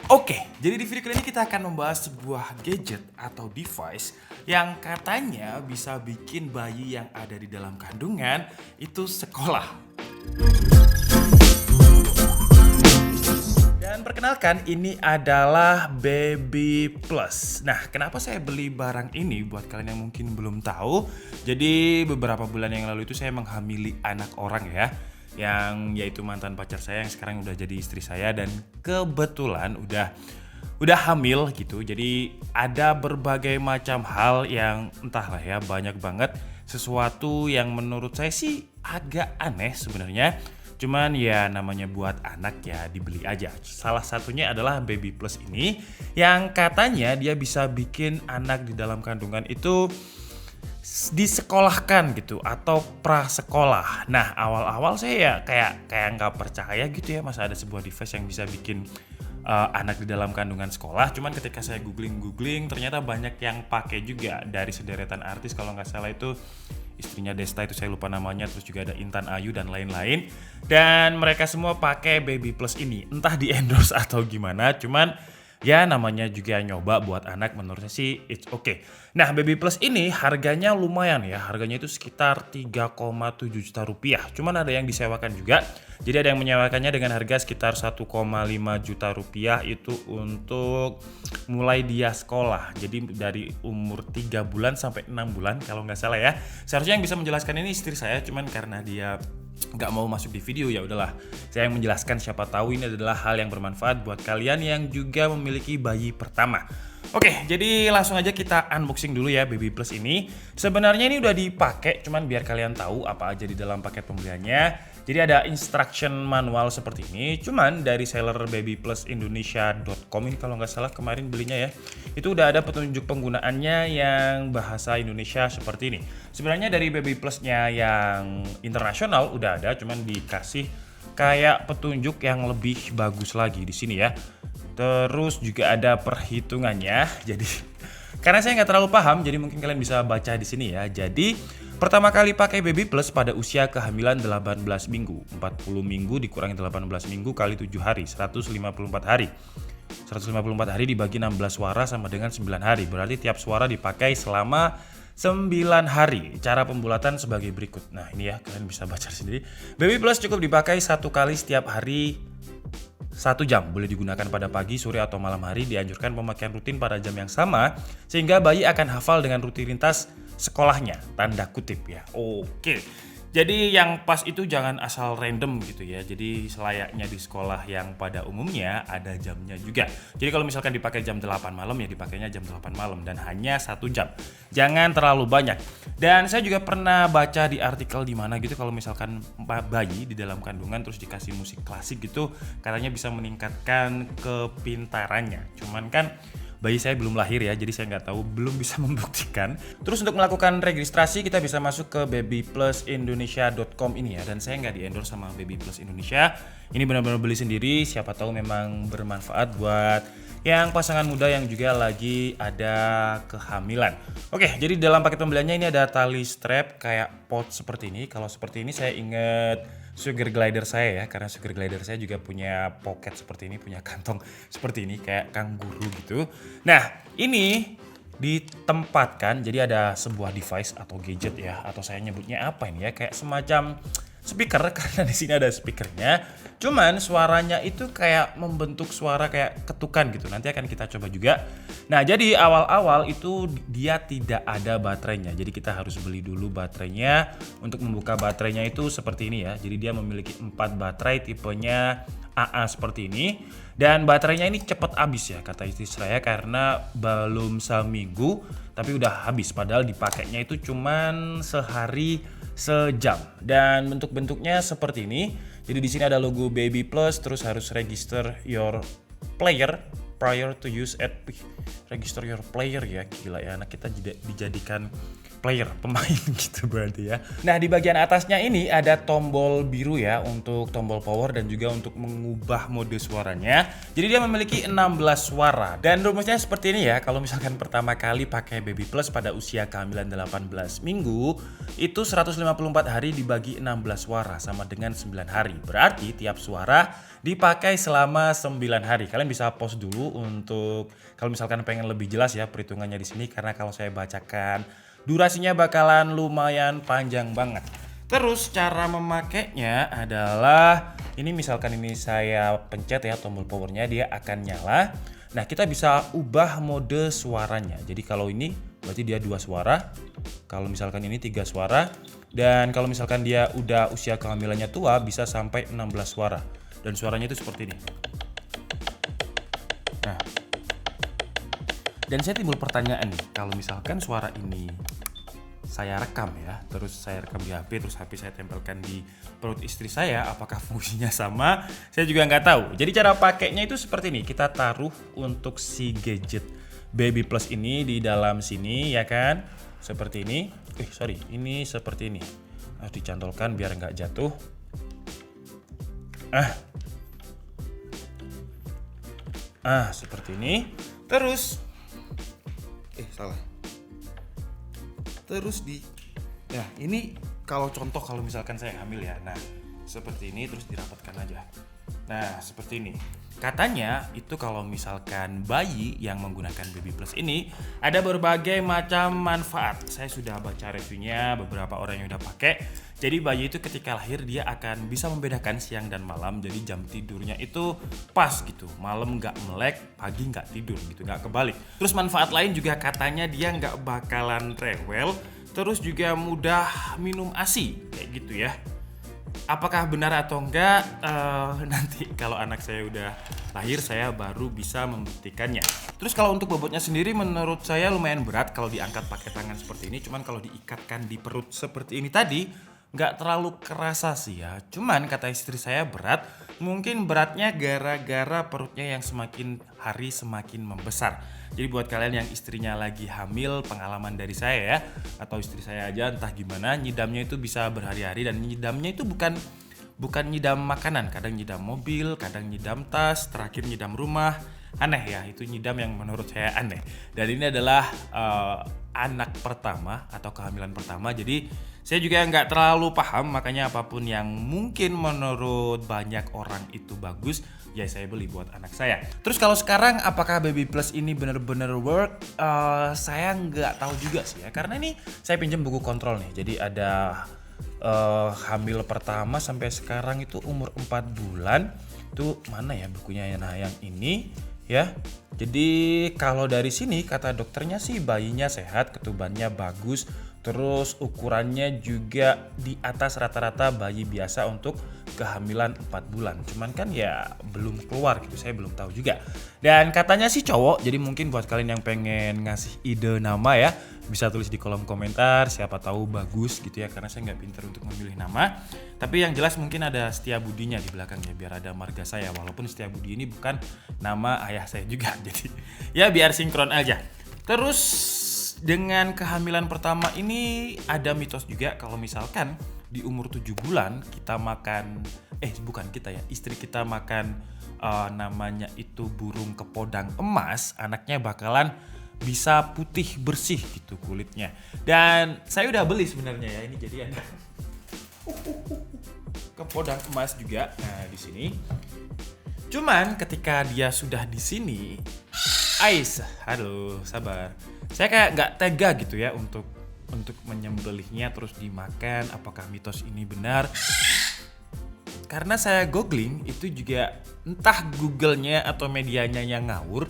Oke, jadi di video kali ini kita akan membahas sebuah gadget atau device yang katanya bisa bikin bayi yang ada di dalam kandungan itu sekolah. Dan perkenalkan, ini adalah Baby Plus. Nah, kenapa saya beli barang ini buat kalian yang mungkin belum tahu? Jadi beberapa bulan yang lalu itu saya menghamili anak orang ya, yang yaitu mantan pacar saya yang sekarang udah jadi istri saya, dan kebetulan udah hamil gitu. Jadi ada berbagai macam hal yang entahlah ya, banyak banget sesuatu yang menurut saya sih agak aneh sebenarnya. Cuman ya namanya buat anak ya dibeli aja. Salah satunya adalah Baby Plus ini yang katanya dia bisa bikin anak di dalam kandungan itu disekolahkan gitu atau prasekolah. Nah, awal-awal saya ya kayak nggak percaya gitu ya, masa ada sebuah device yang bisa bikin anak di dalam kandungan sekolah. Cuman ketika saya googling ternyata banyak yang pakai juga, dari sederetan artis, kalau nggak salah itu istrinya Desta, itu saya lupa namanya, terus juga ada Intan Ayu dan lain-lain, dan mereka semua pakai Baby Plus ini. Entah di endorse atau gimana, cuman ya namanya juga nyoba buat anak, menurut saya sih it's okay. Nah, Baby Plus ini harganya lumayan ya, harganya itu sekitar 3,7 juta rupiah. Cuman ada yang disewakan juga, jadi ada yang menyewakannya dengan harga sekitar 1,5 juta rupiah itu untuk mulai dia sekolah. Jadi dari umur 3 bulan sampai 6 bulan kalau nggak salah ya. Seharusnya yang bisa menjelaskan ini istri saya, cuman karena dia nggak mau masuk di video, ya udahlah saya yang menjelaskan. Siapa tahu ini adalah hal yang bermanfaat buat kalian yang juga memiliki bayi pertama. Oke, jadi langsung aja kita unboxing dulu ya Baby Plus ini. Sebenarnya ini udah dipakai, cuman biar kalian tahu apa aja di dalam paket pembeliannya. Jadi ada instruction manual seperti ini. Cuman dari seller babyplusindonesia.com ini kalau nggak salah kemarin belinya ya, itu udah ada petunjuk penggunaannya yang bahasa Indonesia seperti ini. Sebenarnya dari Baby Plusnya yang internasional udah ada, cuman dikasih kayak petunjuk yang lebih bagus lagi di sini ya. Terus juga ada perhitungannya. Jadi karena saya nggak terlalu paham, jadi mungkin kalian bisa baca di sini ya. Jadi pertama kali pakai Baby Plus pada usia kehamilan 18 minggu. 40 minggu dikurangi 18 minggu kali 7 hari, 154 hari. 154 hari dibagi 16 suara sama dengan 9 hari. Berarti tiap suara dipakai selama 9 hari. Cara pembulatan sebagai berikut. Nah, ini ya, kalian bisa baca sendiri. Baby Plus cukup dipakai 1 kali setiap hari 1 jam. Boleh digunakan pada pagi, sore, atau malam hari. Dianjurkan pemakaian rutin pada jam yang sama, sehingga bayi akan hafal dengan rutinitas sekolahnya. Tanda kutip ya. Oke. Jadi yang pas itu jangan asal random gitu ya. Jadi selayaknya di sekolah yang pada umumnya ada jamnya juga. Jadi kalau misalkan dipakai jam 8 malam ya dipakainya jam 8 malam dan hanya 1 jam. Jangan terlalu banyak. Dan saya juga pernah baca di artikel di mana gitu, kalau misalkan bayi di dalam kandungan terus dikasih musik klasik gitu, katanya bisa meningkatkan kepintarannya. Cuman kan bayi saya belum lahir ya, jadi saya nggak tahu, belum bisa membuktikan. Terus untuk melakukan registrasi kita bisa masuk ke babyplusindonesia.com ini ya, dan saya nggak di-endorse sama Baby Plus Indonesia. Ini benar-benar beli sendiri, siapa tahu memang bermanfaat buat yang pasangan muda yang juga lagi ada kehamilan. Oke, jadi dalam paket pembeliannya ini ada tali strap kayak pot seperti ini. Kalau seperti ini saya inget sugar glider saya ya, karena sugar glider saya juga punya pocket seperti ini, punya kantong seperti ini kayak kanguru gitu. Nah, ini ditempatkan, jadi ada sebuah device atau gadget ya, atau saya nyebutnya apa ini ya, kayak semacam speaker karena di sini ada speakernya. Cuman suaranya itu kayak membentuk suara kayak ketukan gitu. Nanti akan kita coba juga. Nah, jadi awal-awal itu dia tidak ada baterainya. Jadi kita harus beli dulu baterainya. Untuk membuka baterainya itu seperti ini ya. Jadi dia memiliki 4 baterai tipenya AA seperti ini. Dan baterainya ini cepat habis ya, kata istri saya, karena belum seminggu tapi udah habis. Padahal dipakainya itu cuman sehari sejam. Dan bentuknya seperti ini. Jadi di sini ada logo Baby Plus, terus harus register your player prior to use it. Register your player ya, gila ya, anak kita dijadikan player, pemain gitu berarti ya. Nah, di bagian atasnya ini ada tombol biru ya untuk tombol power dan juga untuk mengubah mode suaranya. Jadi dia memiliki 16 suara dan rumusnya seperti ini ya. Kalau misalkan pertama kali pakai Baby Plus pada usia kehamilan 18 minggu, itu 154 hari dibagi 16 suara sama dengan 9 hari. Berarti tiap suara dipakai selama 9 hari. Kalian bisa pause dulu untuk kalau misalkan pengen lebih jelas ya perhitungannya di sini, karena kalau saya bacakan durasinya bakalan lumayan panjang banget. Terus cara memakainya adalah ini, misalkan ini saya pencet ya tombol powernya, dia akan nyala. Nah, kita bisa ubah mode suaranya. Jadi kalau ini berarti dia 2 suara. Kalau misalkan ini 3 suara. Dan kalau misalkan dia udah usia kehamilannya tua bisa sampai 16 suara. Dan suaranya itu seperti ini. Nah, dan saya timbul pertanyaan nih, kalau misalkan suara ini saya rekam ya, terus saya rekam di HP, terus HP saya tempelkan di perut istri saya, apakah fungsinya sama? Saya juga nggak tahu. Jadi cara pakainya itu seperti ini, kita taruh untuk si gadget Baby Plus ini di dalam sini ya kan, seperti ini. Ini seperti ini. Harus dicantolkan biar nggak jatuh. Seperti ini. Terus ya ini kalau contoh kalau misalkan saya hamil ya, nah seperti ini, terus dirapatkan aja. Nah seperti ini. Katanya itu kalau misalkan bayi yang menggunakan Baby Plus ini ada berbagai macam manfaat. Saya sudah baca reviewnya, beberapa orang yang udah pakai. Jadi bayi itu ketika lahir dia akan bisa membedakan siang dan malam. Jadi jam tidurnya itu pas gitu. Malam nggak melek, pagi nggak tidur gitu, nggak kebalik. Terus manfaat lain juga katanya dia nggak bakalan rewel. Terus juga mudah minum ASI kayak gitu ya. Apakah benar atau enggak, nanti kalau anak saya udah lahir saya baru bisa membuktikannya. Terus kalau untuk bobotnya sendiri menurut saya lumayan berat kalau diangkat pakai tangan seperti ini. Cuman kalau diikatkan di perut seperti ini tadi nggak terlalu kerasa sih ya. Cuman kata istri saya berat, mungkin beratnya gara-gara perutnya yang semakin hari semakin membesar. Jadi buat kalian yang istrinya lagi hamil, pengalaman dari saya ya, atau istri saya aja entah gimana, nyidamnya itu bisa berhari-hari. Dan nyidamnya itu bukan nyidam makanan, kadang nyidam mobil, kadang nyidam tas, terakhir nyidam rumah. Aneh ya, itu nyidam yang menurut saya aneh. Dan ini adalah anak pertama atau kehamilan pertama, jadi saya juga nggak terlalu paham, makanya apapun yang mungkin menurut banyak orang itu bagus, ya saya beli buat anak saya. Terus kalau sekarang apakah Baby Plus ini benar-benar work? Saya nggak tahu juga sih ya, karena ini saya pinjam buku kontrol nih. Jadi ada hamil pertama sampai sekarang itu umur 4 bulan. Itu mana ya bukunya ya? Nah yang ini ya. Jadi kalau dari sini kata dokternya sih bayinya sehat, ketubannya bagus. Terus ukurannya juga di atas rata-rata bayi biasa untuk kehamilan 4 bulan. Cuman kan ya belum keluar gitu, saya belum tahu juga. Dan katanya sih cowok, jadi mungkin buat kalian yang pengen ngasih ide nama ya, bisa tulis di kolom komentar, siapa tahu bagus gitu ya, karena saya nggak pintar untuk memilih nama. Tapi yang jelas mungkin ada Setia Budinya di belakangnya, biar ada marga saya, walaupun Setia Budi ini bukan nama ayah saya juga. Jadi ya biar sinkron aja. Terus dengan kehamilan pertama ini ada mitos juga kalau misalkan di umur 7 bulan kita makan, istri kita makan namanya itu burung kepodang emas, anaknya bakalan bisa putih bersih gitu kulitnya. Dan saya udah beli sebenarnya ya, ini jadi ada kepodang emas juga. Nah, di sini. Cuman ketika dia sudah di sini, sabar. Saya kayak nggak tega gitu ya untuk menyembelihnya terus dimakan. Apakah mitos ini benar? Karena saya googling itu juga entah Google-nya atau medianya yang ngawur.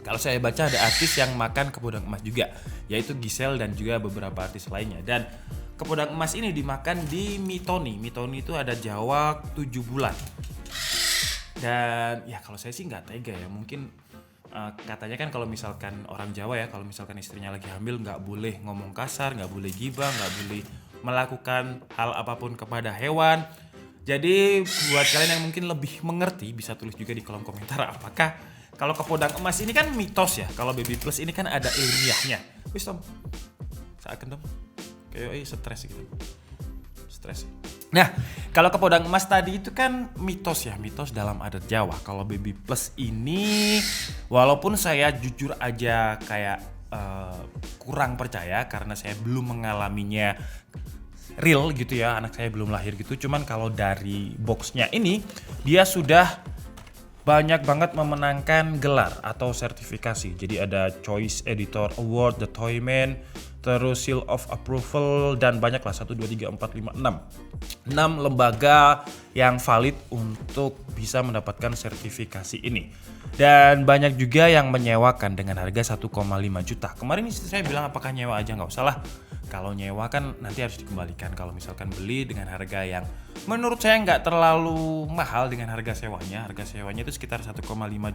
Kalau saya baca ada artis yang makan kepodang emas juga, yaitu Giselle dan juga beberapa artis lainnya. Dan kepodang emas ini dimakan di Mitoni. Mitoni itu ada Jawa 7 bulan. Dan ya kalau saya sih nggak tega ya, mungkin katanya kan kalau misalkan orang Jawa ya, kalau misalkan istrinya lagi hamil nggak boleh ngomong kasar, nggak boleh gibah, nggak boleh melakukan hal apapun kepada hewan. Jadi buat kalian yang mungkin lebih mengerti bisa tulis juga di kolom komentar apakah kalau kepodang emas ini kan mitos ya, kalau Baby Plus ini kan ada ilmiahnya. Wis Tom, seakan dong. kayak stres gitu. Stres. Nah, kalau ke podang emas tadi itu kan mitos dalam adat Jawa. Kalau Baby Plus ini, walaupun saya jujur aja kayak kurang percaya karena saya belum mengalaminya real gitu ya, anak saya belum lahir gitu. Cuman kalau dari boxnya ini, dia sudah banyak banget memenangkan gelar atau sertifikasi. Jadi ada Choice Editor Award, The Toyman, terus Seal of Approval, dan banyak lah 1, 2, 3, 4, 5, 6 lembaga yang valid untuk bisa mendapatkan sertifikasi ini. Dan banyak juga yang menyewakan dengan harga 1,5 juta. Kemarin saya bilang apakah nyewa aja, nggak usah lah. Kalau nyewa kan nanti harus dikembalikan. Kalau misalkan beli dengan harga yang menurut saya nggak terlalu mahal dengan harga sewanya. Harga sewanya itu sekitar 1,5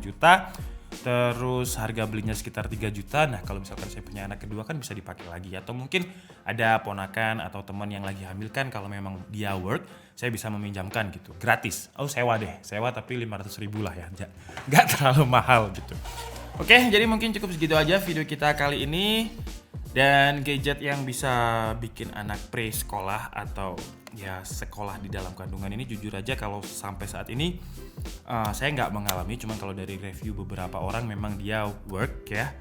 juta. Terus harga belinya sekitar 3 juta. Nah kalau misalkan saya punya anak kedua kan bisa dipakai lagi. Atau mungkin ada ponakan atau teman yang lagi hamil kan, kalau memang dia work, saya bisa meminjamkan gitu. Gratis. Oh sewa deh. Sewa tapi 500 ribu lah ya. Nggak terlalu mahal gitu. Oke, jadi mungkin cukup segitu aja video kita kali ini. Dan gadget yang bisa bikin anak pre-sekolah atau ya sekolah di dalam kandungan ini, jujur aja kalau sampai saat ini saya nggak mengalami. Cuman kalau dari review beberapa orang memang dia work ya.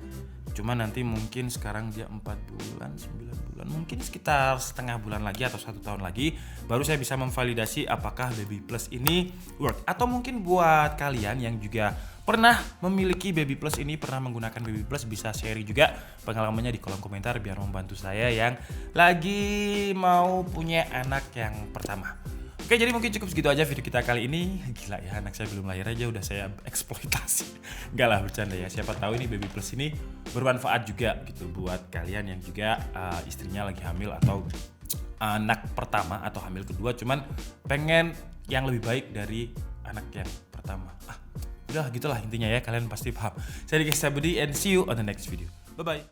Cuman nanti mungkin sekarang dia 4 bulan, 9 bulan, mungkin sekitar setengah bulan lagi atau 1 tahun lagi baru saya bisa memvalidasi apakah Baby Plus ini work. Atau mungkin buat kalian yang juga pernah memiliki Baby Plus ini, pernah menggunakan Baby Plus, bisa share juga pengalamannya di kolom komentar biar membantu saya yang lagi mau punya anak yang pertama. Oke, jadi mungkin cukup segitu aja video kita kali ini. Gila ya, anak saya belum lahir aja udah saya eksploitasi. Enggak lah, bercanda ya. Siapa tahu ini Baby Plus ini bermanfaat juga gitu buat kalian yang juga istrinya lagi hamil atau anak pertama atau hamil kedua, cuman pengen yang lebih baik dari anak yang pertama. Udah gitulah intinya ya, kalian pasti paham. Saya Diki Sabudi and see you on the next video. Bye bye.